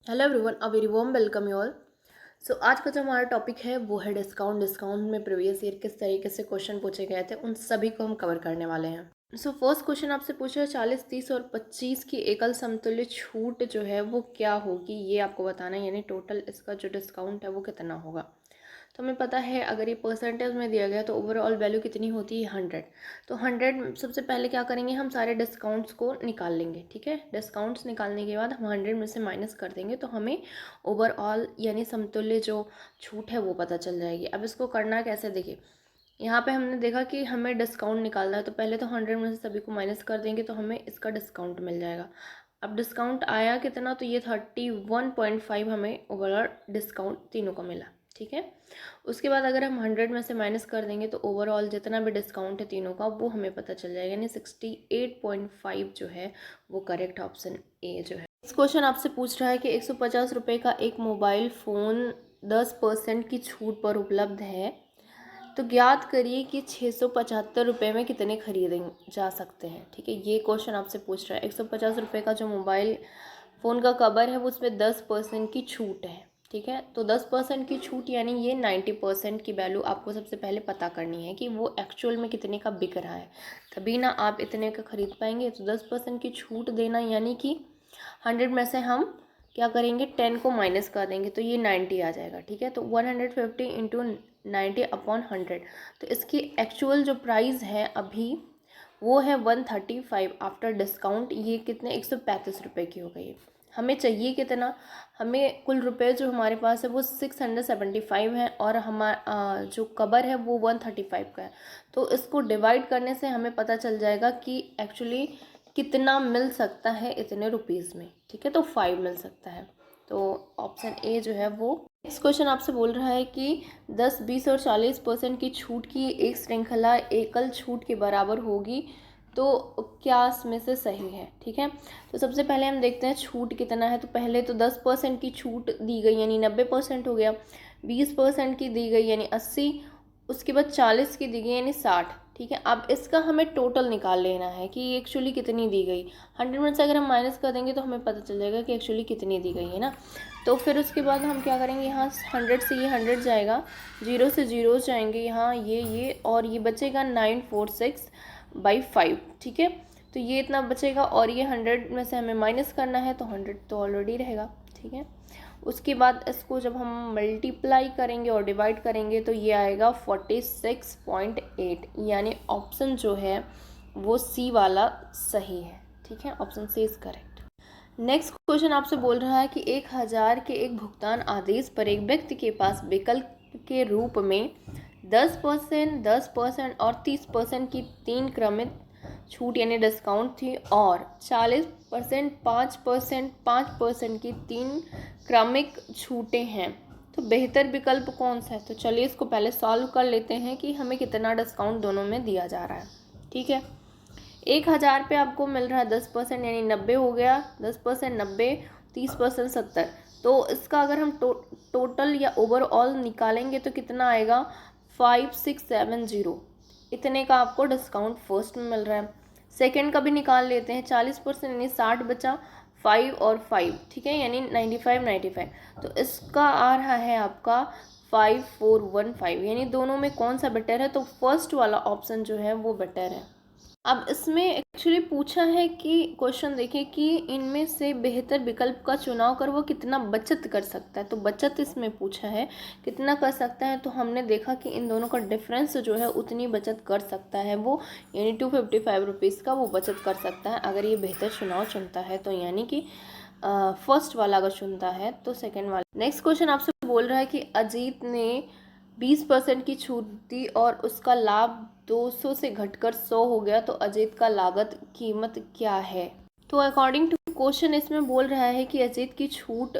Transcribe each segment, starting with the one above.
Hello everyone, a very warm welcome you all. So आज का जो हमारा टॉपिक है वो है डिस्काउंट में प्रीवियस ईयर किस तरीके से क्वेश्चन पूछे गए थे उन सभी को हम कवर करने वाले हैं। सो फर्स्ट क्वेश्चन आपसे पूछा है 40, 30 और 25 की एकल समतुल्य छूट जो है वो क्या होगी, ये आपको बताना है। यानी टोटल इसका जो डिस्काउंट है वो कितना होगा। तो हमें पता है अगर ये परसेंटेज में दिया गया तो ओवरऑल वैल्यू कितनी होती है 100। तो 100 सबसे पहले क्या करेंगे, हम सारे डिस्काउंट्स को निकाल लेंगे। ठीक है, डिस्काउंट्स निकालने के बाद हम 100 में से माइनस कर देंगे तो हमें ओवरऑल यानी समतुल्य जो छूट है वो पता चल जाएगी। अब इसको करना कैसे, देखिए यहाँ पे हमने देखा कि हमें डिस्काउंट निकालना है तो पहले तो 100 में से सभी को माइनस कर देंगे तो हमें इसका डिस्काउंट मिल जाएगा। अब डिस्काउंट आया कितना, तो ये 31.5 हमें ओवरऑल डिस्काउंट तीनों का मिला। ठीक है, उसके बाद अगर हम 100 में से माइनस कर देंगे तो ओवरऑल जितना भी डिस्काउंट है तीनों का वो हमें पता चल जाएगा। यानी 68.5 जो है वो करेक्ट ऑप्शन ए जो है। इस क्वेश्चन आपसे पूछ रहा है कि 150 रुपये का एक मोबाइल फ़ोन 10% की छूट पर उपलब्ध है, तो ज्ञात करिए कि 675 रुपये में कितने खरीदे जा सकते हैं। ठीक है, ये क्वेश्चन आपसे पूछ रहा है। 150 रुपये का जो मोबाइल फ़ोन का कवर है वो उसमें 10% की छूट है। ठीक है, तो 10% की छूट यानी ये 90% की वैल्यू आपको सबसे पहले पता करनी है कि वो एक्चुअल में कितने का बिक रहा है, तभी ना आप इतने का खरीद पाएंगे। तो 10% की छूट देना यानी कि 100 में से हम क्या करेंगे, 10 को माइनस कर देंगे तो ये 90 आ जाएगा। ठीक है, तो 150 इंटू 90 अपॉन 100, तो इसकी एक्चुअल जो प्राइस है अभी वो है 135 आफ्टर डिस्काउंट। ये कितने 135 रुपये की हो गई। हमें चाहिए कितना, हमें कुल रुपए जो हमारे पास है वो 675 है और हमारा जो कवर है वो 135 का है। तो इसको डिवाइड करने से हमें पता चल जाएगा कि एक्चुअली कितना मिल सकता है इतने रुपीज़ में। ठीक है, तो 5 मिल सकता है। तो ऑप्शन ए जो है वो। नेक्स्ट क्वेश्चन आपसे बोल रहा है कि 10, 20 और 40% की छूट की एक श्रृंखला एकल छूट के बराबर होगी, तो क्या इसमें से सही है। ठीक है, तो सबसे पहले हम देखते हैं छूट कितना है। तो पहले तो 10% की छूट दी गई यानी 90% हो गया, 20% की दी गई यानी 80, उसके बाद 40 की दी गई यानी 60। ठीक है, अब इसका हमें टोटल निकाल लेना है कि एक्चुअली कितनी दी गई। 100 में से अगर हम माइनस कर देंगे तो हमें पता चल जाएगा कि एक्चुअली कितनी दी गई है ना। तो फिर उसके बाद हम क्या करेंगे, यहाँ 100 से ये 100 जाएगा, 0 से 0 जाएंगे, यहाँ ये और ये बचेगा 946/5। ठीक है, तो ये इतना बचेगा और ये 100 में से हमें माइनस करना है तो 100 तो ऑलरेडी रहेगा। ठीक है, उसके बाद इसको जब हम मल्टीप्लाई करेंगे और डिवाइड करेंगे तो ये आएगा 46.8, यानी ऑप्शन जो है वो सी वाला सही है। ठीक है, option C is correct. Next question आपसे बोल रहा है कि 1000 के एक भुगतान आदेश पर एक व्यक्ति के पास विकल्प के रूप में 10%, 10% और 30% की तीन क्रमित छूट यानी डिस्काउंट थी और 40%, 5%, 5% की तीन क्रमिक छूटें हैं, तो बेहतर विकल्प कौन सा है। तो चलिए इसको पहले सॉल्व कर लेते हैं कि हमें कितना डिस्काउंट दोनों में दिया जा रहा है। ठीक है, 1000 पे आपको मिल रहा है 10% यानी 90 हो गया, 10% 90, 30% 70। तो इसका अगर हम टोटल या ओवरऑल निकालेंगे तो कितना आएगा 5670। इतने का आपको डिस्काउंट फर्स्ट में मिल रहा है। सेकंड का भी निकाल लेते हैं, 40% यानी 60 बचा, 5 और 5। ठीक है, यानी 95 95। तो इसका आ रहा है आपका 5415। यानी दोनों में कौन सा बेटर है, तो फर्स्ट वाला ऑप्शन जो है वो बेटर है। अब इसमें एक्चुअली पूछा है कि क्वेश्चन देखिए कि इनमें से बेहतर विकल्प का चुनाव कर वो कितना बचत कर सकता है। तो बचत इसमें पूछा है कितना कर सकता है, तो हमने देखा कि इन दोनों का डिफरेंस जो है उतनी बचत कर सकता है वो, यानी 255 रुपीज़ का वो बचत कर सकता है अगर ये बेहतर चुनाव चुनता है। तो यानी कि फर्स्ट वाला अगर चुनता है तो सेकेंड वाला। नेक्स्ट क्वेश्चन आपसे बोल रहा है कि अजीत ने 20% की छूट दी और उसका लाभ 200 से घटकर 100 हो गया, तो अजीत का लागत कीमत क्या है। तो अकॉर्डिंग टू क्वेश्चन इसमें बोल रहा है कि अजीत की छूट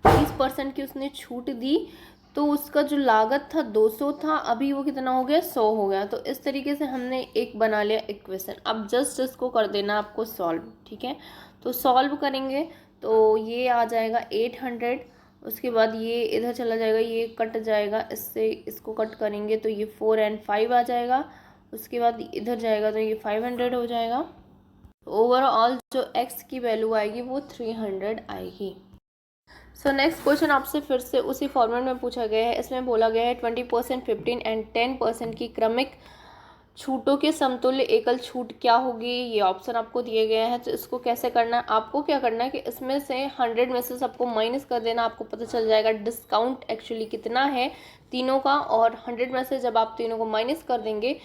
20% की उसने छूट दी, तो उसका जो लागत था 200 था, अभी वो कितना हो गया 100 हो गया। तो इस तरीके से हमने एक बना लिया इक्वेशन। अब जस्ट इसको कर देना आपको सॉल्व। ठीक है, तो सॉल्व करेंगे तो ये आ जाएगा 800, उसके बाद ये इधर चला जाएगा, ये कट जाएगा, इससे इसको कट करेंगे तो ये 4 और 5 आ जाएगा, उसके बाद इधर जाएगा तो ये 500 हो जाएगा। ओवरऑल जो x की वैल्यू आएगी वो 300 आएगी। सो नेक्स्ट क्वेश्चन आपसे फिर से उसी फॉर्मेट में पूछा गया है। इसमें बोला गया है 20%, 15 एंड 10% की क्रमिक छूटों के समतुल्य एकल छूट क्या होगी। ये ऑप्शन आपको दिए गए हैं। तो इसको कैसे करना है, आपको क्या करना है कि इसमें से 100 में से सबको माइनस कर देना, आपको पता चल जाएगा डिस्काउंट एक्चुअली कितना है तीनों का, और 100 में से जब आप तीनों को माइनस कर देंगे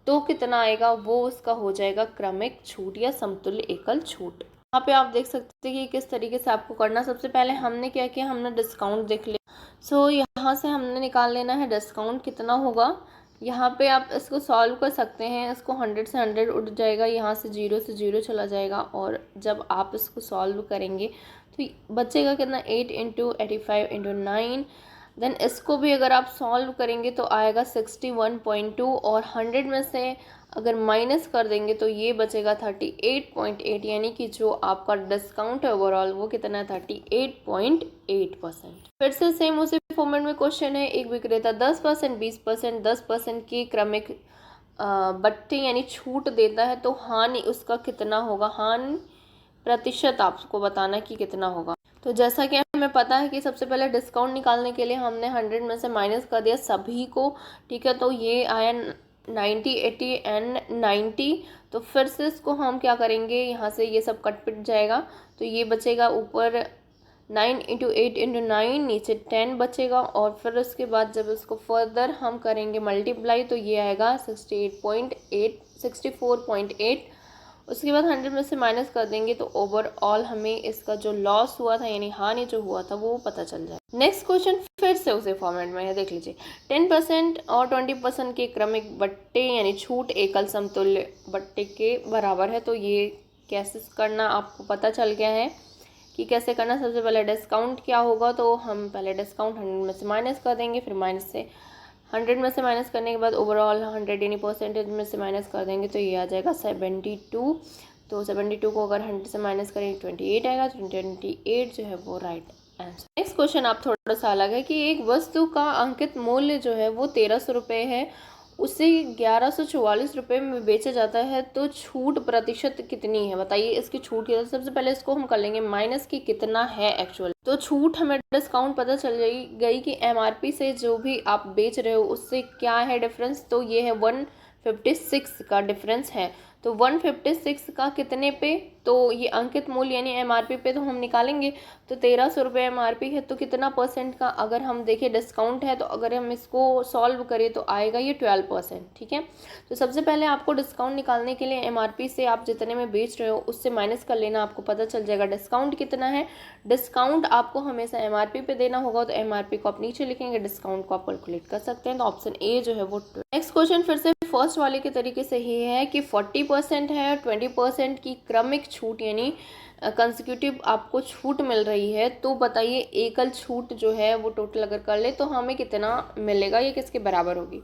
तो कितना आएगा, वो उसका हो जाएगा क्रमिक छूट या समतुल्य एकल छूट। यहाँ पे आप देख सकते हैं कि किस तरीके से आपको करना। सबसे पहले हमने क्या किया, हमने डिस्काउंट देख लिया। सो यहाँ से हमने निकाल लेना है डिस्काउंट कितना होगा। यहाँ पे आप इसको सॉल्व कर सकते हैं। इसको 100 से 100 उठ जाएगा, यहाँ से 0 से 0 चला जाएगा, और जब आप इसको सॉल्व करेंगे तो बचेगा कितना, 8 इंटू 85 इंटू 9। देन इसको भी अगर आप सॉल्व करेंगे तो आएगा 61.2, और 100 में से अगर माइनस कर देंगे तो ये बचेगा 38.8, यानी कि जो आपका डिस्काउंट है ओवरऑल वो कितना है, 38.8%। फिर से सेम उसी फॉर्मेट में क्वेश्चन है। एक विक्रेता 10%, 20%, 10% की क्रमिक बट्टे यानी छूट देता है, तो हानि उसका कितना होगा। हानि प्रतिशत आपको बताना कि कितना होगा। तो जैसा कि हमें पता है कि सबसे पहले डिस्काउंट निकालने के लिए हमने 100 में से माइनस कर दिया सभी को, ठीक है। तो ये आया 90, 80 एंड 90। तो फिर से इसको हम क्या करेंगे, यहाँ से ये सब कट पिट जाएगा, तो ये बचेगा ऊपर 9 इंटू 8 इंटू 9, नीचे 10 बचेगा, और फिर उसके बाद जब इसको फर्दर हम करेंगे मल्टीप्लाई तो ये आएगा 64.8। उसके बाद 100 में से माइनस कर देंगे तो ओवरऑल हमें इसका जो लॉस हुआ था यानी हानि जो हुआ था वो पता चल जाए। नेक्स्ट क्वेश्चन फिर से उसी फॉर्मेट में है, देख लीजिए। 10% और 20% के क्रमिक बट्टे यानी छूट एकल समतुल्य बट्टे के बराबर है। तो ये कैसे करना आपको पता चल गया है कि कैसे करना। सबसे पहले डिस्काउंट क्या होगा, तो हम पहले डिस्काउंट 100 में से माइनस कर देंगे, फिर माइनस से 100 में से माइनस करने के बाद ओवरऑल 100 यानी परसेंटेज में से माइनस कर देंगे तो ये आ जाएगा 72। तो 72 को अगर 100 से माइनस करेंगे 28 आएगा, तो 28 जो है वो राइट आंसर। नेक्स्ट क्वेश्चन आप थोड़ा सा अलग है कि एक वस्तु का अंकित मूल्य जो है वो 1300 रुपये है, उसे 1144 रुपये में बेचा जाता है, तो छूट प्रतिशत कितनी है बताइए। इसकी छूट की सबसे पहले इसको हम कर लेंगे माइनस की कितना है एक्चुअल। तो छूट हमें डिस्काउंट पता चल गई कि एमआरपी से जो भी आप बेच रहे हो उससे क्या है डिफरेंस, तो ये है 156 का डिफरेंस है। तो 156 का कितने पे, तो ये अंकित मूल्य यानी एमआरपी पे तो हम निकालेंगे। तो 1300 रुपये एमआरपी है, तो कितना परसेंट का अगर हम देखें डिस्काउंट है, तो अगर हम इसको सॉल्व करें तो आएगा ये 12%, ठीक है। तो सबसे पहले आपको डिस्काउंट निकालने के लिए एमआरपी से आप जितने में बेच रहे हो उससे माइनस कर लेना, आपको पता चल जाएगा डिस्काउंट कितना है। डिस्काउंट आपको हमेशा एमआरपी पे देना होगा, तो एमआरपी को आप नीचे लिखेंगे, डिस्काउंट को आप कैलकुलेट कर सकते हैं। तो ऑप्शन ए जो है वो। नेक्स्ट क्वेश्चन फिर से फर्स्ट वाले के तरीके से ही है कि 40% है, 20% की क्रमिक छूट यानी कंसेक्यूटिव आपको छूट मिल रही है, तो बताइए एकल छूट जो है वो टोटल अगर कर ले तो हमें कितना मिलेगा, ये किसके बराबर होगी,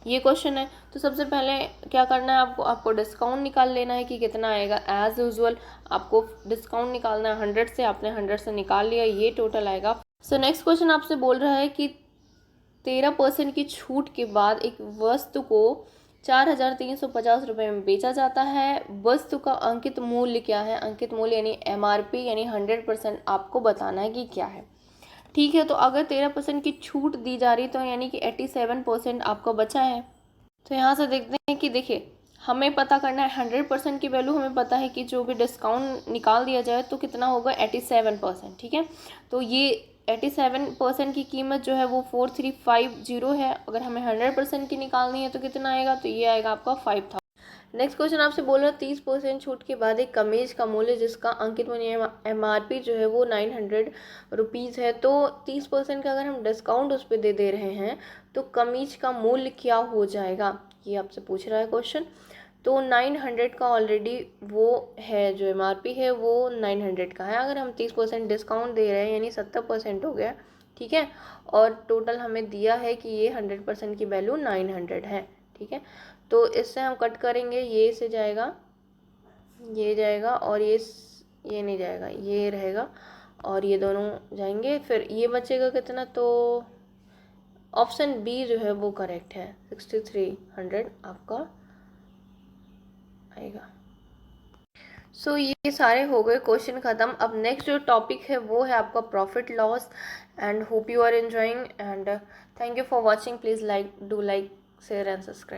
ये क्वेश्चन है। तो सबसे पहले क्या करना है आपको डिस्काउंट निकाल लेना है कि कितना आएगा। एज यूजुअल आपको डिस्काउंट निकालना है 100 से, आपने 100 से निकाल लिया, ये टोटल आएगा। सो नेक्स्ट क्वेश्चन आपसे बोल रहा है कि 13% की छूट के बाद एक वस्तु को 4350 रुपये में बेचा जाता है। वस्तु का अंकित मूल्य क्या है, अंकित मूल्य यानी एमआरपी यानी 100% आपको बताना है कि क्या है, ठीक है। तो अगर 13% की छूट दी जा रही तो यानी कि 87% आपको बचा है। तो यहाँ से देखते हैं कि देखिए हमें पता करना है 100% की वैल्यू, हमें पता है कि जो भी डिस्काउंट निकाल दिया जाए तो कितना होगा 87%, ठीक है। तो ये 87% की कीमत जो है वो 4350 है। अगर हमें 100% की निकालनी है तो कितना आएगा, तो ये आएगा आपका 5000। नेक्स्ट क्वेश्चन आपसे बोल रहा है 30% छूट के बाद एक कमीज का मूल्य जिसका अंकित मूल्य एमआरपी जो है वो 900 रुपीज़ है, तो 30% का अगर हम डिस्काउंट उस पर दे रहे हैं तो कमीज का मूल्य क्या हो जाएगा, ये आपसे पूछ रहा है क्वेश्चन। तो 900 का ऑलरेडी वो है, जो एमआरपी है वो 900 का है। अगर हम 30% डिस्काउंट दे रहे हैं यानी 70% हो गया, ठीक है। और टोटल हमें दिया है कि ये 100% की वैल्यू 900 है, ठीक है। तो इससे हम कट करेंगे, ये से जाएगा, ये जाएगा, और ये नहीं जाएगा, ये रहेगा, और ये दोनों जाएंगे, फिर ये बचेगा कितना। तो ऑप्शन बी जो है वो करेक्ट है, 6300 आपका आएगा। सो ये सारे हो गए क्वेश्चन ख़त्म। अब नेक्स्ट जो टॉपिक है वो है आपका profit loss. And hope you are enjoying and thank you for watching. Please like, do like, share and subscribe.